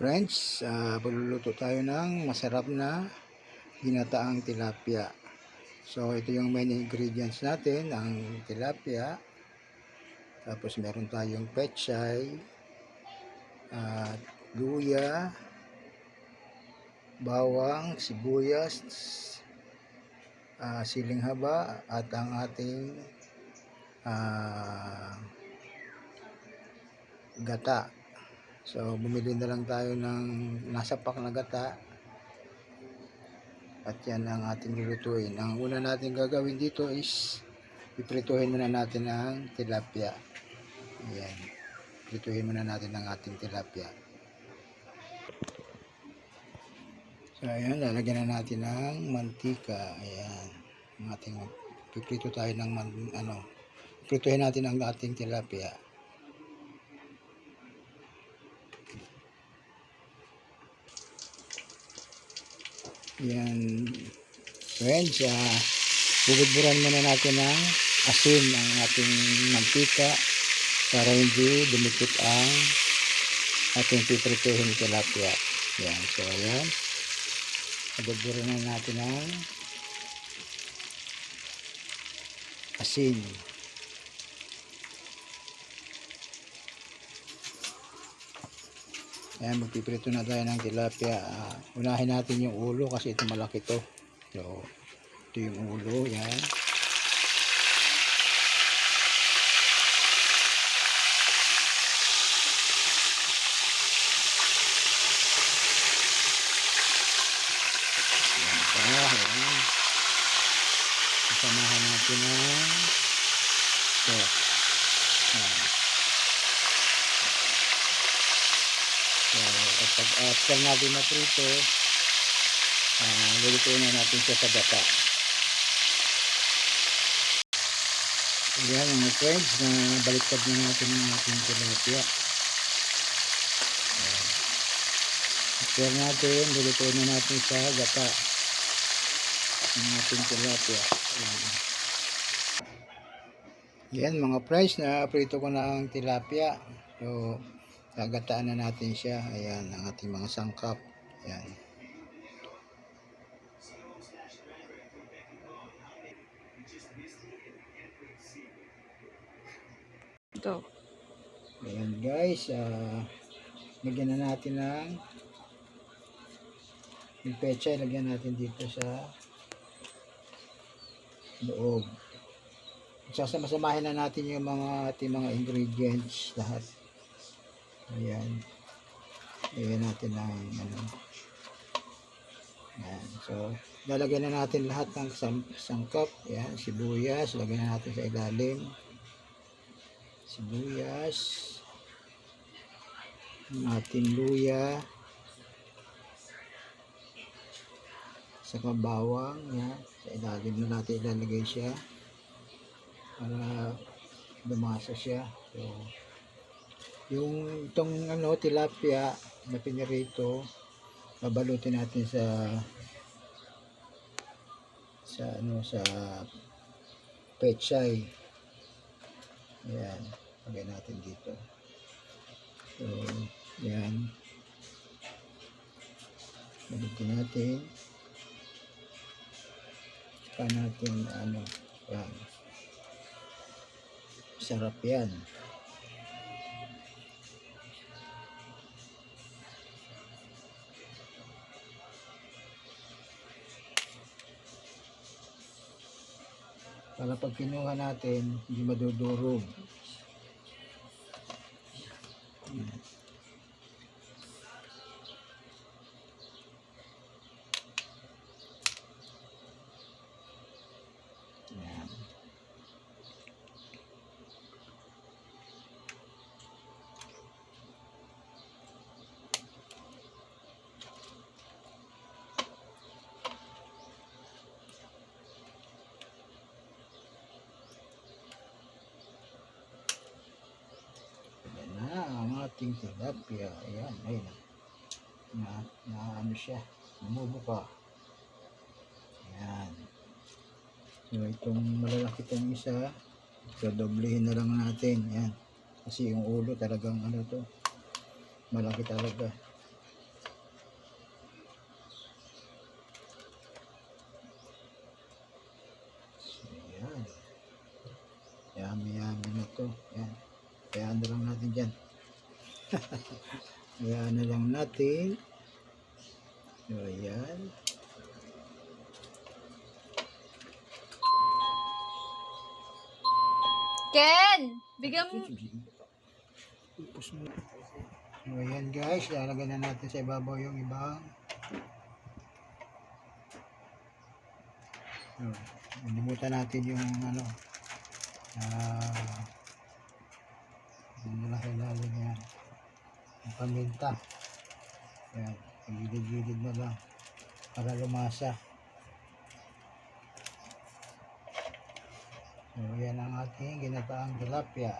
Friends, pagluluto tayo ng masarap na ginataang tilapia. So, ito yung main ingredients natin, ang tilapia. Tapos, meron tayong pechay, luya, bawang, sibuyas, siling haba, at ang ating gata. So, bumili na lang tayo ng nasa pack na gata. At yan ang ating lulutuin. Ang una natin gagawin dito is iprituhin muna natin ang tilapia. Ayan. Prituhin muna natin ang ating tilapia. So, ayan. Lalagyan na natin ng mantika. Ayan. Ang ating piprito tayo ng prituhin natin ang ating tilapia. Ayan. Friends, bubudburan muna natin ng asin ang ating mantika para hindi dumikit ang ating piprituhin tilapia. Ayan. So, ayan. Bubudburan na natin ng asin. Ayan, magpiprito na tayo ng tilapia. Unahin natin yung ulo kasi ito malaki to. So, ito yung ulo. Yan. Ayan. Kasamahan natin ng ito. Ayan. So, after natin na prito, lulutuin na natin siya sa gata. Ayan mga friends, baliktad na natin ang ating tilapia. After natin, lulutuin na natin sa gata ang ating tilapia. Ayan mga friends, na-prito ko na ang tilapia. So, gagataan na natin siya. Ayan, ang ating mga sangkap. Ayan. Ito. Ayan guys, lagyan na natin ng yung pecha, lagyan natin dito sa loob. Sasama-samahin na natin yung ating mga ingredients lahat. Ayan. Lagyan natin ng ayan. So, lalagyan na natin lahat ng sangkap. Ayan, sibuyas. Lagyan na natin sa ilalim. Sibuyas. Ang ating luya. Saka bawang. Ayan. Sa ilalim na natin ilalagay siya. Para lumasa siya. So, yung itong tilapia na pinirito, babalutin natin sa pechay. Ayan, lagay natin dito. So, ayan. Balutin natin. Saka natin ayan. Sarap yan. Para pag kinuha natin, hindi madudurog. Ayan. Ating tilapia. Ayan, ayun na siya, bumubuka. Ayan. So itong malalaki itong isa, so doblehin na lang natin. Ayan, kasi yung ulo talagang to, malaki talaga. Ayan na lang natin. So, ayan. Ken! Bigyan mo. Upos mo. So, ayan guys, lalagyan na natin sa ibabaw yung ibang. So, nalimutan natin yung ano, yung lahi-lahi niya. Yung paminta. Ayan, gilid-gilid na lang para lumasa. So, yan ang ating ginataang tilapia.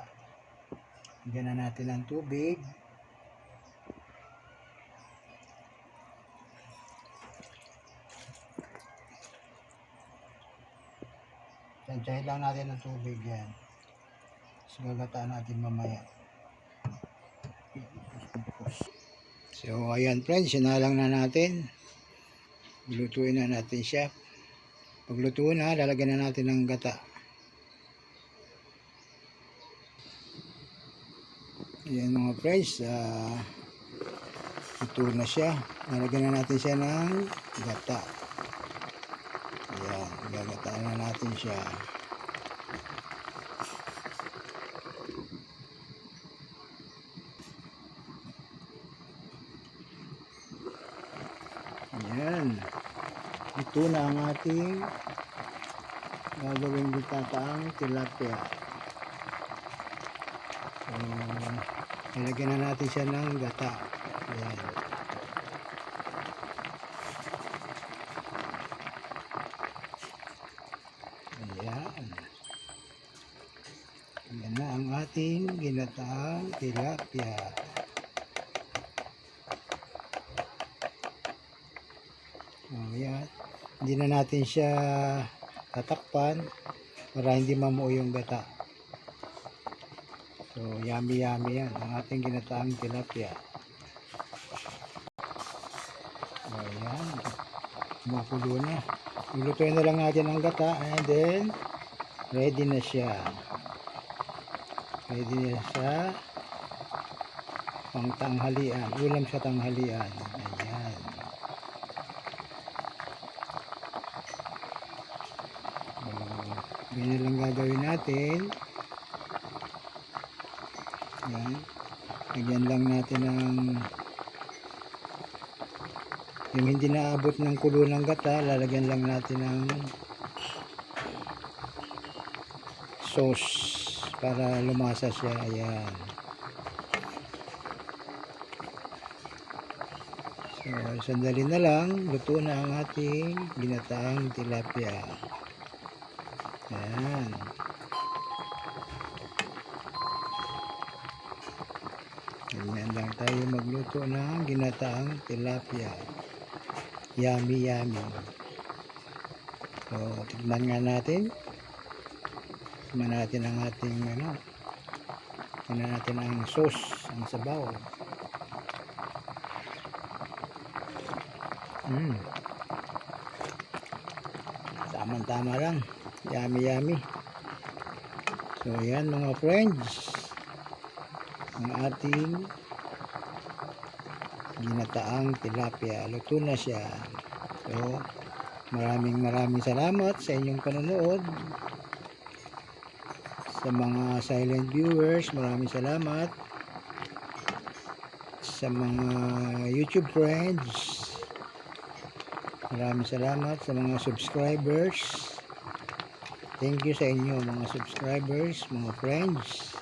Bigyan na natin ng tubig. Tansyahin lang natin ng tubig yan. Tapos gagataan natin mamaya. So, ayan friends, sinalang na natin. Lutuin na natin siya. Pag luto na, lalagyan na natin ng gata. Ayan mga friends, luto na siya. Lalagyan na natin siya ng gata. Ayan, gagataan na natin siya. Ayan. Ito na ang ating gagawing gitataang tilapia. So, lalagyan na natin siya ng gata. Ayan. Ayan. Ayan na ang ating ginataang tilapia. Ayan. Hindi na natin siya tatakpan para hindi mamuo yung gata. So, yummy yan. Ang ating ginataang tilapia. Ayan. Makulo na. Ilutuin na lang natin ang gata and then ready na siya. Ready na siya pang tanghalian. Ulam sa tanghalian. Ayan. Ganyan lang gagawin natin. Ayan. Lagyan lang natin ng yung hindi naabot ng kulo ng gata, lalagyan lang natin ng sauce para lumasa siya. Ayan. So, sandali na lang, luto na ang ating ginataang tilapia. Ayan. Ganyan lang tayo magluto ng ginataang tilapia. Yummy. So, tignan nga natin. Tignan natin ang ating tignan natin ang sauce, ang sabaw. Tama lang. Yummy. So, yan mga friends. Ang ating ginataang tilapia. Luto na siya. So, maraming salamat sa inyong panonood. Sa mga silent viewers, maraming salamat. Sa mga YouTube friends, maraming salamat. Sa mga subscribers, thank you sa inyo mga subscribers, mga friends.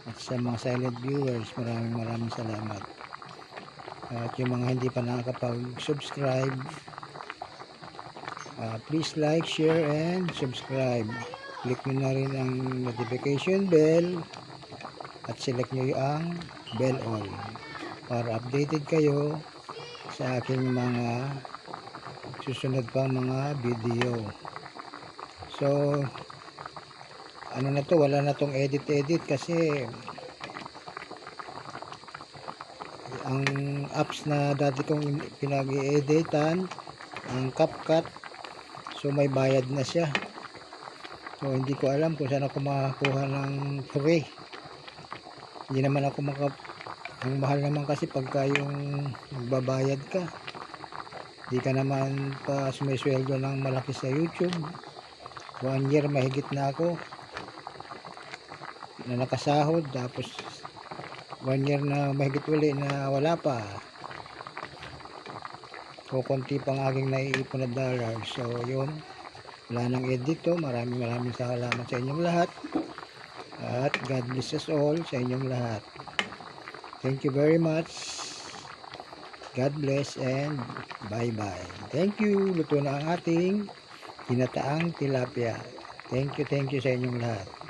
At sa mga silent viewers, maraming salamat. At yung mga hindi pa nakakapag-subscribe, please like, share, and subscribe. Click nyo na rin ang notification bell at select nyo ang bell all para updated kayo sa aking mga susunod pang mga video. So, ano na to, wala na tong edit kasi ang apps na dati kong pinag-i-editan, ang CapCut, so may bayad na siya. So hindi ko alam kung saan ako makakuha ng free. Hindi naman ako Ang mahal naman kasi pagka yung magbabayad ka. Di ka naman pa sumisweldo ng malaki sa YouTube. 1 year mahigit na ako na nakasahod, tapos 1 year na mahigit uli na wala pa. So konti pang aking naiipon na dollar. So yun, wala nang edit to. Maraming salamat sa inyong lahat, at God bless us all sa inyong lahat. Thank you very much. God bless and bye-bye. Thank you. Luto na ang ating ginataang tilapia. Thank you sa inyong lahat.